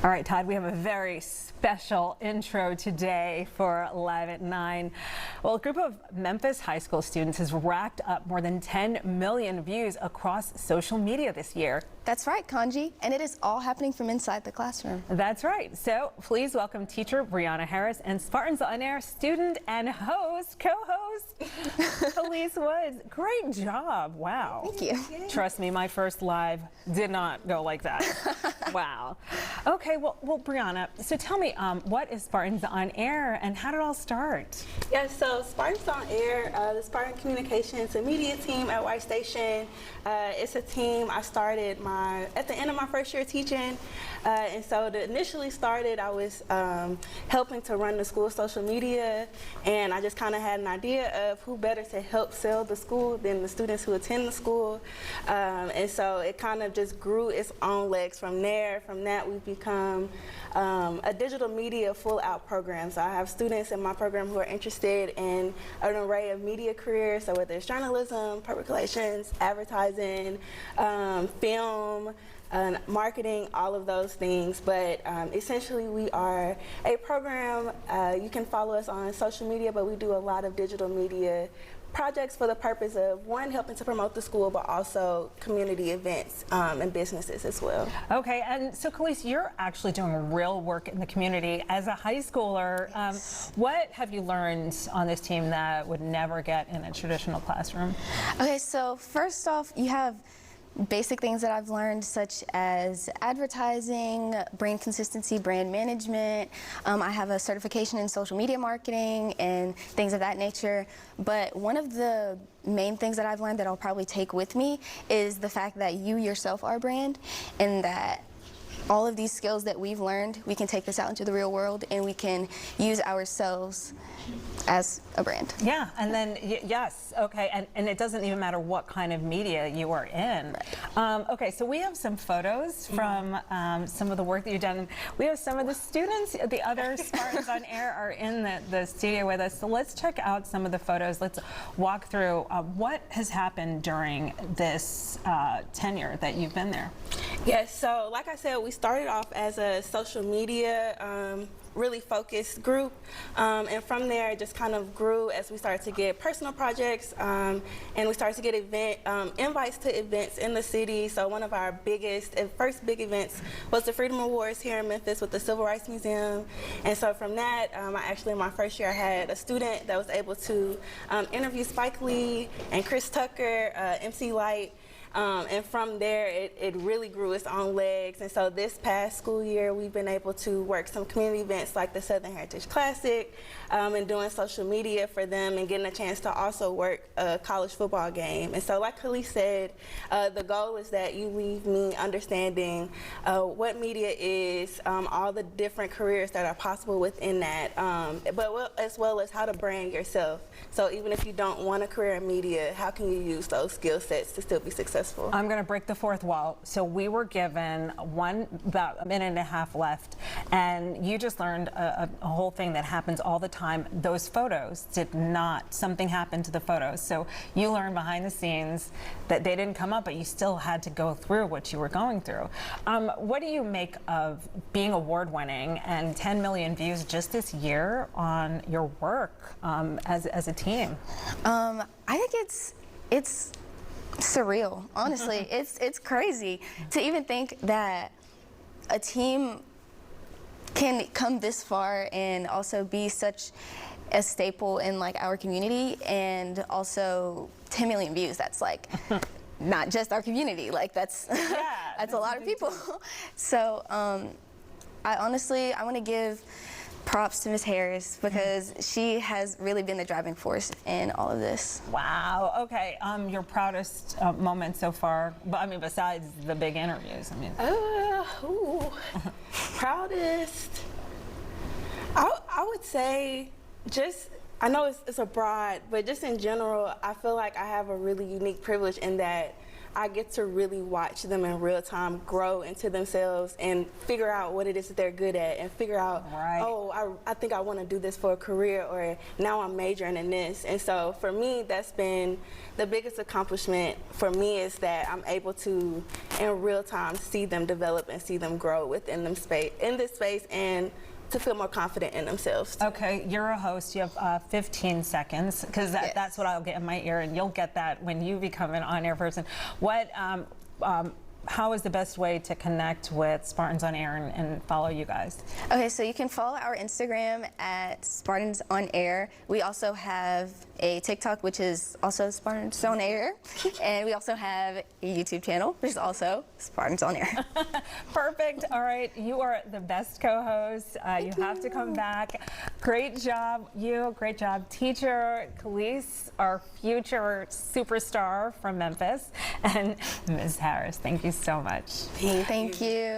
All right, Todd, we have a very special intro today for Live at 9. Well, a group of Memphis high school students has racked up more than 10 million views across social media this year. That's right, Kontji, and it is all happening from inside the classroom. That's right. So please welcome teacher Brianna Harris and Spartans On Air student and co-host Kalice Woods. Great job. Wow. Thank you. Trust me, my first live did not go like that. Wow. Okay, well, Brianna, so tell me, what is Spartans On Air and how did it all start? Yes, so Spartans On Air, the Spartan Communications and Media team at White Station. It's a team I started at the end of my first year teaching, and so to initially started, I was helping to run the school social media, and I just kind of had an idea of who better to help sell the school than the students who attend the school, and so it kind of just grew its own legs from there. From that, we've become a digital media full-out program. So I have students in my program who are interested in an array of media careers, so whether it's journalism, public relations, advertising, film, marketing, all of those things. But essentially we are a program. You can follow us on social media, but we do a lot of digital media projects for the purpose of, one, helping to promote the school, but also community events and businesses as well. Okay, and so Kalice, you're actually doing real work in the community as a high schooler. Yes. What have you learned on this team that would never get in a traditional classroom? Okay, so first off, you have basic things that I've learned, such as advertising, brand consistency, brand management. I have a certification in social media marketing and things of that nature. But one of the main things that I've learned that I'll probably take with me is the fact that you yourself are a brand, and that all of these skills that we've learned, we can take this out into the real world and we can use ourselves as a brand. Yeah, and then, yes, okay, and it doesn't even matter what kind of media you are in. Right. Okay, so we have some photos from some of the work that you've done. We have some of the students, the other Spartans On Air are in the studio with us, so let's check out some of the photos. Let's walk through what has happened during this tenure that you've been there. Yes, so like I said, we started off as a social media really focused group, and from there it just kind of grew as we started to get personal projects, and we started to get invites to events in the city. So one of our biggest and first big events was the Freedom Awards here in Memphis with the Civil Rights Museum, and so from that, I actually in my first year I had a student that was able to interview Spike Lee and Chris Tucker, MC Light. And from there, it really grew its own legs. And so this past school year, we've been able to work some community events like the Southern Heritage Classic, and doing social media for them and getting a chance to also work a college football game. And so like Kalice said, the goal is that you leave me understanding what media is, all the different careers that are possible within that, but as well as how to brand yourself. So even if you don't want a career in media, how can you use those skill sets to still be successful? I'm going to break the fourth wall. So we were given about a minute and a half left, and you just learned a whole thing that happens all the time. Those photos did not, something happened to the photos. So you learned behind the scenes that they didn't come up, but you still had to go through what you were going through. What do you make of being award-winning and 10 million views just this year on your work as a team? I think it's surreal, honestly. It's crazy to even think that a team can come this far and also be such a staple in like our community, and also 10 million views. That's like not just our community, like that's that's a lot of people. So I want to give props to Ms. Harris, because she has really been the driving force in all of this. Wow. Okay. Your proudest moment so far? I mean, besides the big interviews. I mean. Proudest. I would say just. I know it's a broad, but just in general, I feel like I have a really unique privilege in that I get to really watch them in real time grow into themselves and figure out what it is that they're good at, and figure out, Right. oh, I think I want to do this for a career, or now I'm majoring in this. And so for me, that's been the biggest accomplishment for me, is that I'm able to, in real time, see them develop and see them grow within them in this space, and to feel more confident in themselves. Okay, you're a host. You have 15 seconds, because Yes. that's what I'll get in my ear, and you'll get that when you become an on-air person. What, how is the best way to connect with Spartans On Air and follow you guys? Okay, so you can follow our Instagram at Spartans On Air. We also have a TikTok, which is also Spartans On Air. And we also have a YouTube channel, which is also Spartans On Air. Perfect. All right, you are the best co-host. You have to come back. Great job, you. Great job, teacher. Kalice, our future superstar from Memphis. And Ms. Harris, thank you so much. Thank you.